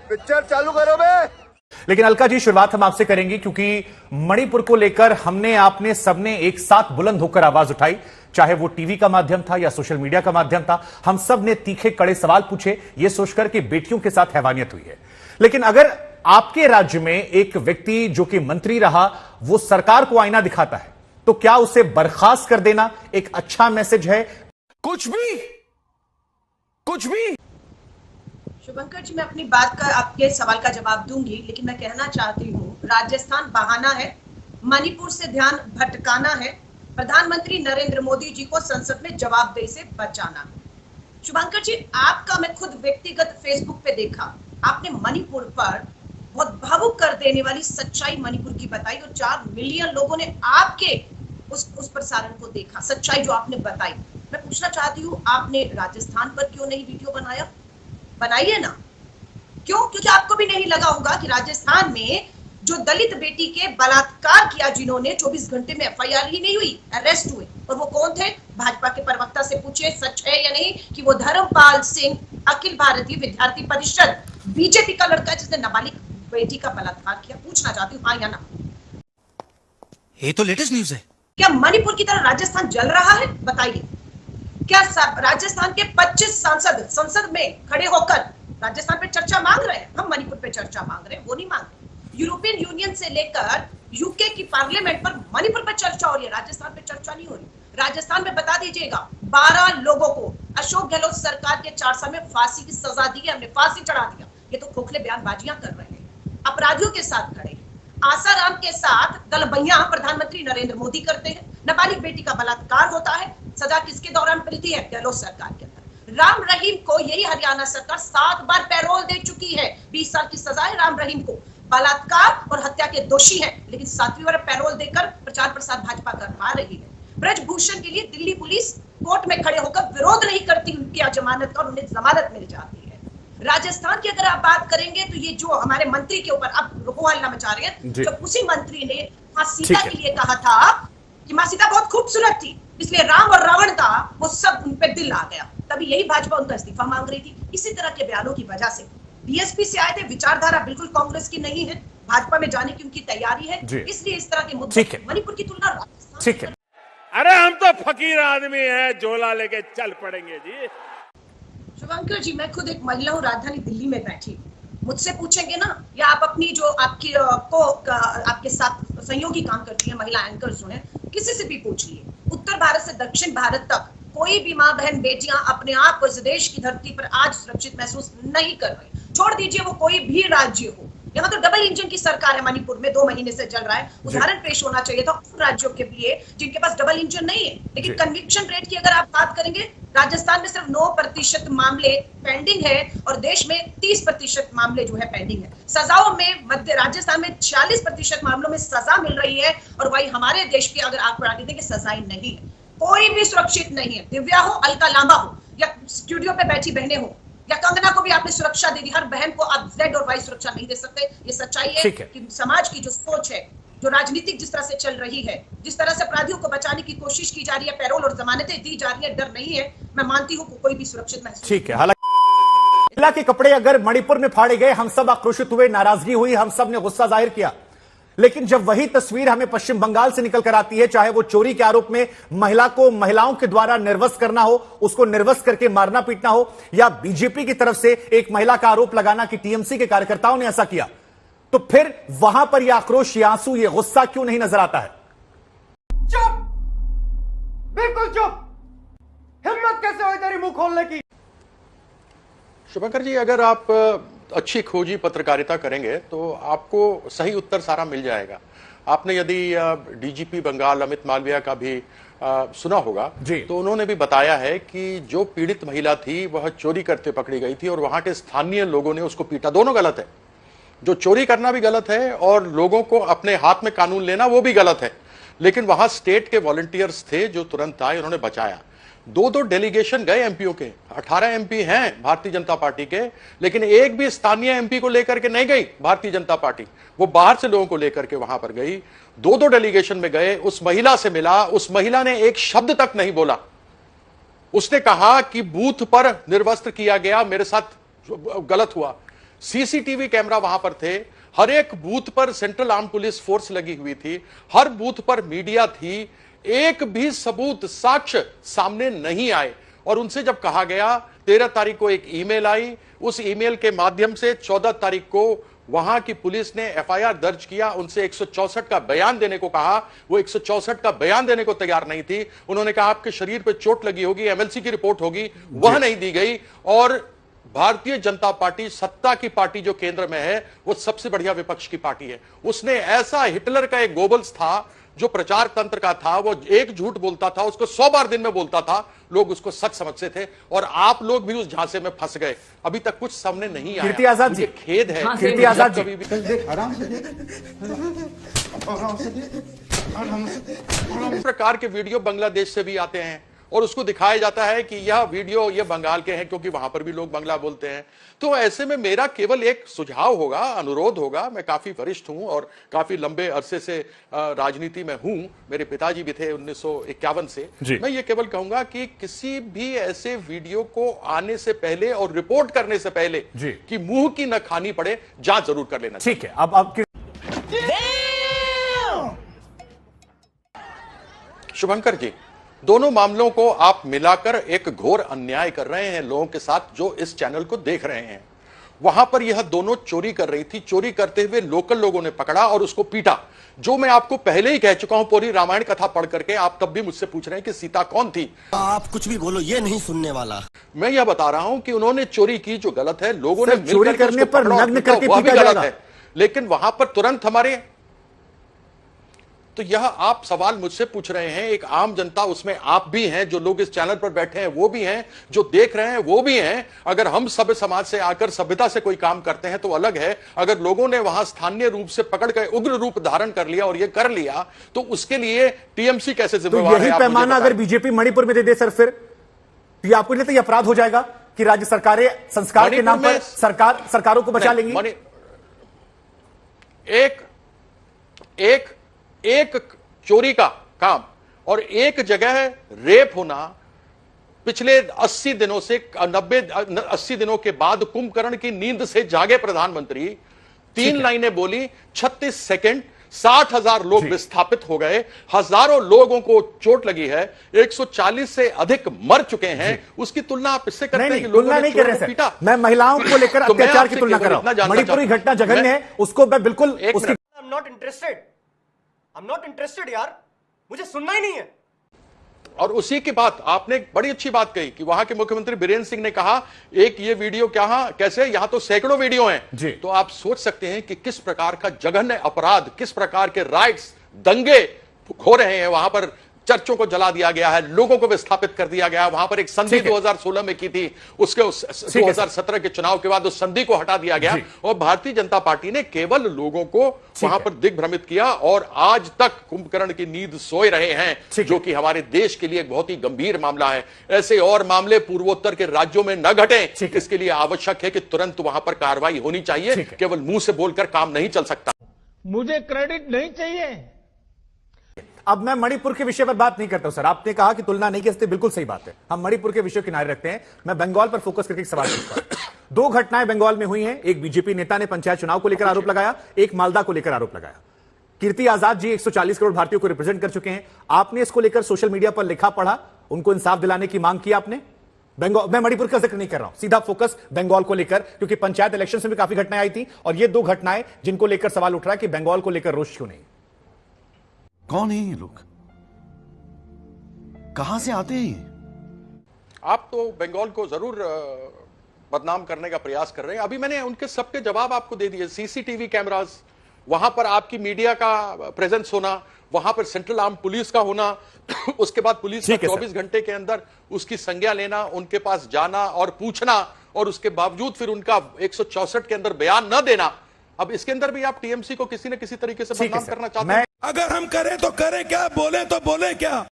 Picture चालू करो बे। लेकिन अलका जी, शुरुआत हम आपसे करेंगे क्योंकि मणिपुर को लेकर हमने आपने सबने एक साथ बुलंद होकर आवाज उठाई, चाहे वो टीवी का माध्यम था या सोशल मीडिया का माध्यम था। हम सब ने तीखे कड़े सवाल पूछे, ये सोचकर कि बेटियों के साथ हैवानियत हुई है। लेकिन अगर आपके राज्य में एक व्यक्ति जो कि मंत्री रहा वो सरकार को आईना दिखाता है, तो क्या उसे बर्खास्त कर देना एक अच्छा मैसेज है? कुछ भी शुभंकर जी, मैं अपनी बात का आपके सवाल का जवाब दूंगी, लेकिन मैं कहना चाहती हूँ राजस्थान बहाना है, मणिपुर से ध्यान भटकाना है, प्रधानमंत्री नरेंद्र मोदी जी को संसद में जवाबदेही से बचाना है। शुभंकर जी, आपका मैं खुद व्यक्तिगत फेसबुक पे देखा, आपने मणिपुर पर बहुत भावुक कर देने वाली सच्चाई मणिपुर की बताई और 4 मिलियन लोगों ने आपके उस प्रसारण को देखा, सच्चाई जो आपने बताई। मैं पूछना चाहती हूँ, आपने राजस्थान पर क्यों नहीं वीडियो बनाइए ना। क्यों? क्योंकि आपको भी नहीं लगा होगा कि राजस्थान में जो दलित बेटी के बलात्कार किया जिन्होंने 24 घंटे में एफआईआर ही नहीं हुई, अरेस्ट हुए, और वो कौन थे? भाजपा के प्रवक्ता से पूछे सच है या नहीं कि वो धर्मपाल सिंह अखिल भारतीय विद्यार्थी परिषद बीजेपी का लड़का जिसने नाबालिग बेटी का बलात्कार किया। पूछना चाहती हूँ, हाँ या ना? ये तो लेटेस्ट न्यूज है। क्या मणिपुर की तरह राजस्थान जल रहा है? बताइए। क्या राजस्थान के 25 सांसद संसद में खड़े होकर राजस्थान पे चर्चा मांग रहे हैं? हम मणिपुर पे चर्चा मांग रहे हैं, वो नहीं मांग रहे। यूरोपियन यूनियन से लेकर यूके की पार्लियामेंट पर मणिपुर पे चर्चा हो रही है, राजस्थान पे चर्चा नहीं हो रही। राजस्थान में बता दीजिएगा 12 लोगों को अशोक गहलोत सरकार के 4 साल में फांसी की सजा दी है, हमने फांसी चढ़ा दिया। ये तो खोखले बयानबाजियां कर रहे हैं, अपराधियों के साथ खड़े हैं। आसाराम के साथ गलबैया प्रधानमंत्री नरेंद्र मोदी करते हैं। नाबालिग बेटी का बलात्कार होता है, सजा किसके दौरान मिलती है? गहलोत सरकार के अंदर। राम रहीम को यही हरियाणा सरकार 7 बार पैरोल दे चुकी है, 20 साल की सजा है राम रहीम को। बलात्कार और हत्या के दोषी हैं, लेकिन 7वीं बार पैरोल देकर प्रचार प्रसार भाजपा कर पा रही है। ब्रजभूषण के लिए दिल्ली पुलिस कोर्ट में खड़े होकर विरोध नहीं करती उनकी जमानत का, और उन्हें जमानत मिल जाती है। राजस्थान की अगर आप बात करेंगे तो ये जो हमारे मंत्री के ऊपर अब रुको हल्ला मचा रहे हैं, जब उसी मंत्री ने मां सीता के लिए कहा था कि मां सीता बहुत खूबसूरत थी, इसलिए राम और रावण का वो सब उन पे दिल आ गया, तभी यही भाजपा उनका इस्तीफा मांग रही थी। इसी तरह के बयानों की वजह से बीएसपी से आए थे, विचारधारा बिल्कुल कांग्रेस की नहीं है, भाजपा में जाने की उनकी तैयारी है, इसलिए इस तरह के मुद्दे मणिपुर की तुलना राजस्थान। ठीक है, अरे हम तो फकीर आदमी है, झोला लेके चल पड़ेंगे जी। शुभंकर जी, मैं खुद एक महिला हूँ, राजधानी दिल्ली में बैठी, मुझसे पूछेंगे ना, या आप अपनी जो आपके साथ सहयोगी काम करती है महिला एंकर जो है, किसी से भी पूछ लिए, उत्तर भारत से दक्षिण भारत तक कोई भी माँ बहन बेटियां अपने आप को इस देश की धरती पर आज सुरक्षित महसूस नहीं कर रही। छोड़ दीजिए वो कोई भी राज्य हो, यहाँ तो डबल इंजन की सरकार है, मणिपुर में 2 महीने से चल रहा है। उदाहरण पेश होना चाहिए था उन राज्यों के लिए जिनके पास डबल इंजन नहीं है। लेकिन कन्विक्शन रेट की अगर आप बात करेंगे, राजस्थान में सिर्फ 9% मामले पेंडिंग है और देश में 30% मामले जो है पेंडिंग है। सजाओं में मध्य राजस्थान में 40% मामलों में सजा मिल रही है, और वही हमारे देश की अगर आप बढ़ा देंगे सजाएं नहीं है, कोई भी सुरक्षित नहीं है। दिव्या हो, अलका लांबा हो, या स्टूडियो पे बैठी बहनें हो, या कंगना को भी आपने सुरक्षा दे दी, हर बहन को आप Z और Y सुरक्षा नहीं दे सकते। ये सच्चाई है कि समाज की जो सोच है, जो राजनीतिक जिस तरह से चल रही है, जिस तरह से अपराधियों को बचाने की कोशिश की जा रही है, पैरोल और जमानतें दी जा रही है, डर नहीं है, मैं मानती हूँ कोई भी सुरक्षित महसूस। ठीक है, हालांकि महिला के कपड़े अगर मणिपुर में फाड़े गए, हम सब आक्रोशित हुए, नाराजगी हुई, हम सब ने गुस्सा जाहिर किया, लेकिन जब वही तस्वीर हमें पश्चिम बंगाल से निकल कर आती है, चाहे वो चोरी के आरोप में महिलाओं के द्वारा निर्वस्त्र करना हो, उसको निर्वस्त्र करके मारना पीटना हो, या बीजेपी की तरफ से एक महिला का आरोप लगाना कि टीएमसी के कार्यकर्ताओं ने ऐसा किया, तो फिर वहां पर यह आक्रोश, ये आंसू, ये गुस्सा क्यों नहीं नजर आता है? चुप, बिल्कुल चुप। हिम्मत कैसे हुई तेरी मुंह खोलने की? शुभंकर जी, अगर आप अच्छी खोजी पत्रकारिता करेंगे तो आपको सही उत्तर सारा मिल जाएगा। आपने यदि डीजीपी बंगाल अमित मालविया का भी सुना होगा तो उन्होंने भी बताया है कि जो पीड़ित महिला थी वह चोरी करते पकड़ी गई थी और वहां के स्थानीय लोगों ने उसको पीटा। दोनों गलत है, जो चोरी करना भी गलत है और लोगों को अपने हाथ में कानून लेना वो भी गलत है। लेकिन वहां स्टेट के वॉलंटियर्स थे जो तुरंत आए, उन्होंने बचाया। 2 डेलीगेशन गए एमपीओ के, 18 एमपी हैं भारतीय जनता पार्टी के, लेकिन एक भी स्थानीय एमपी को लेकर के नहीं गई भारतीय जनता पार्टी, वो बाहर से लोगों को लेकर के वहां पर गई। 2 डेलीगेशन में गए, उस महिला से मिला, उस महिला ने एक शब्द तक नहीं बोला। उसने कहा कि बूथ पर निर्वस्त्र किया गया, मेरे साथ गलत हुआ। सीसीटीवी कैमरा वहां पर थे, हर एक बूथ पर सेंट्रल आर्म पुलिस फोर्स लगी हुई थी, हर बूथ पर मीडिया थी, एक भी सबूत साक्ष्य सामने नहीं आए। और उनसे जब कहा गया, 13 तारीख को एक ईमेल आई, उस ईमेल के माध्यम से 14 तारीख को वहां की पुलिस ने एफआईआर दर्ज किया, उनसे 164 का बयान देने को कहा, वो 164 का बयान देने को तैयार नहीं थी। उन्होंने कहा आपके शरीर पे चोट लगी होगी, एमएलसी की रिपोर्ट होगी, वह नहीं दी गई। और भारतीय जनता पार्टी सत्ता की पार्टी जो केंद्र में है, वो सबसे बढ़िया विपक्ष की पार्टी है, उसने ऐसा हिटलर का एक गोबल्स था जो प्रचार तंत्र का था, वो एक झूठ बोलता था, उसको 100 बार दिन में बोलता था, लोग उसको सच समझते थे, और आप लोग भी उस झांसे में फंस गए। अभी तक कुछ सामने नहीं आया। कीर्ति आजाद जी, खेद है। कीर्ति आजाद जी, इस प्रकार के वीडियो बांग्लादेश से भी आते हैं और उसको दिखाया जाता है कि यह वीडियो ये बंगाल के हैं, क्योंकि वहां पर भी लोग बांग्ला बोलते हैं। तो ऐसे में मेरा केवल एक सुझाव होगा, अनुरोध होगा, मैं काफी वरिष्ठ हूं और काफी लंबे अरसे से राजनीति में हूं, मेरे पिताजी भी थे 1951 से। मैं ये केवल कहूंगा कि किसी भी ऐसे वीडियो को आने से पहले और रिपोर्ट करने से पहले कि मुंह की न खानी पड़े, जांच जरूर कर लेना। ठीक है, अब शुभंकर जी, दोनों मामलों को आप मिलाकर एक घोर अन्याय कर रहे हैं लोगों के साथ जो इस चैनल को देख रहे हैं। वहां पर यह दोनों चोरी कर रही थी, चोरी करते हुए लोकल लोगों ने पकड़ा और उसको पीटा। जो मैं आपको पहले ही कह चुका हूं, पूरी रामायण कथा पढ़ करके, आप तब भी मुझसे पूछ रहे हैं कि सीता कौन थी। आप कुछ भी बोलो, ये नहीं सुनने वाला। मैं यह बता रहा हूं कि उन्होंने चोरी की जो गलत है, लोगों ने चोरी करने पर नग्न करके वह भी पीटा गलत जाएगा। है, लेकिन वहां पर तुरंत हमारे, तो यह आप सवाल मुझसे पूछ रहे हैं, एक आम जनता, उसमें आप भी हैं, जो लोग इस चैनल पर बैठे हैं वो भी हैं, जो देख रहे हैं वो भी हैं। अगर हम सभ्य समाज से आकर सभ्यता से कोई काम करते हैं तो अलग है, अगर लोगों ने वहां स्थानीय रूप से पकड़ कर उग्र रूप धारण कर लिया और ये कर लिया, तो उसके लिए टीएमसी कैसे जिम्मेवार है? यही पैमाना अगर बीजेपी मणिपुर में दे दे सर, फिर ये आपको नहीं लगता ये अपराध हो जाएगा कि राज्य सरकारें संस्कार के नाम पर सरकारों को बचा लेंगी? एक चोरी का काम और एक जगह रेप होना, पिछले 80 दिनों से 80 दिनों के बाद कुंभकर्ण की नींद से जागे प्रधानमंत्री, 3 लाइनें बोली, 36 सेकंड, 60,000 लोग विस्थापित हो गए, हजारों लोगों को चोट लगी है, 140 से अधिक मर चुके हैं। उसकी तुलना आप इससे करते हैं कि लोगों ने चोर को पीटा। मैं महिलाओं को लेकर अत्याचार की तुलना कर रहा हूं। मणिपुर की घटना जघन्य है, उसको मैं बिल्कुल I'm not interested यार, मुझे सुनना ही नहीं है। और उसी की बात आपने एक बड़ी अच्छी बात कही कि वहां के मुख्यमंत्री बीरेंद्र सिंह ने कहा एक ये वीडियो कैसे, यहां तो सैकड़ों वीडियो हैं। तो आप सोच सकते हैं कि किस प्रकार का जघन्य अपराध, किस प्रकार के राइट्स, दंगे हो रहे हैं। वहां पर चर्चों को जला दिया गया है, लोगों को विस्थापित कर दिया गया है। वहां पर एक संधि 2016 में की थी, उसके 2017 के चुनाव के बाद उस संधि को हटा दिया गया और भारतीय जनता पार्टी ने केवल लोगों को वहां पर दिग्भ्रमित किया और आज तक कुंभकर्ण की नींद सोए रहे हैं, जो कि हमारे देश के लिए एक बहुत ही गंभीर मामला है। ऐसे और मामले पूर्वोत्तर के राज्यों में न घटें, इसके लिए आवश्यक है कि तुरंत वहां पर कार्रवाई होनी चाहिए। केवल मुंह से बोलकर काम नहीं चल सकता। मुझे क्रेडिट नहीं चाहिए। अब मैं मणिपुर के विषय पर बात नहीं करता हूं सर, आपने कहा कि तुलना नहीं करते, बिल्कुल सही बात है, हम मणिपुर के विषय किनारे रखते हैं। मैं बंगाल पर फोकस करके एक सवाल पूछता हूं। 2 घटनाएं बंगाल में हुई हैं, एक बीजेपी नेता ने पंचायत चुनाव को लेकर आरोप लगाया, एक मालदा को लेकर आरोप लगाया। कीर्ति आजाद जी 140 करोड़ भारतीयों को रिप्रेजेंट कर चुके हैं, आपने इसको लेकर सोशल मीडिया पर लिखा पढ़ा, उनको इंसाफ दिलाने की मांग की आपने? बंगाल, मैं मणिपुर का जिक्र नहीं कर रहा हूं, सीधा फोकस बंगाल को लेकर, क्योंकि पंचायत इलेक्शन में भी काफी घटनाएं आई थी और ये 2 घटनाएं जिनको लेकर सवाल उठ रहा है कि बंगाल को लेकर रोष क्यों नहीं। कौन है ये लोग, कहां से आते हैं? आप तो बंगाल को जरूर बदनाम करने का प्रयास कर रहे हैं। अभी मैंने उनके सबके जवाब आपको दे दिए। सीसीटीवी कैमरास, वहां पर आपकी मीडिया का प्रेजेंस होना, वहां पर सेंट्रल आर्म पुलिस का होना, उसके बाद पुलिस का 24 घंटे के अंदर उसकी संज्ञा लेना, उनके पास जाना और पूछना, और उसके बावजूद फिर उनका 164 के अंदर बयान न देना। अब इसके अंदर भी आप टीएमसी को किसी न किसी तरीके से बदनाम करना चाहते हैं। अगर हम करें तो करें क्या, बोले तो बोले क्या?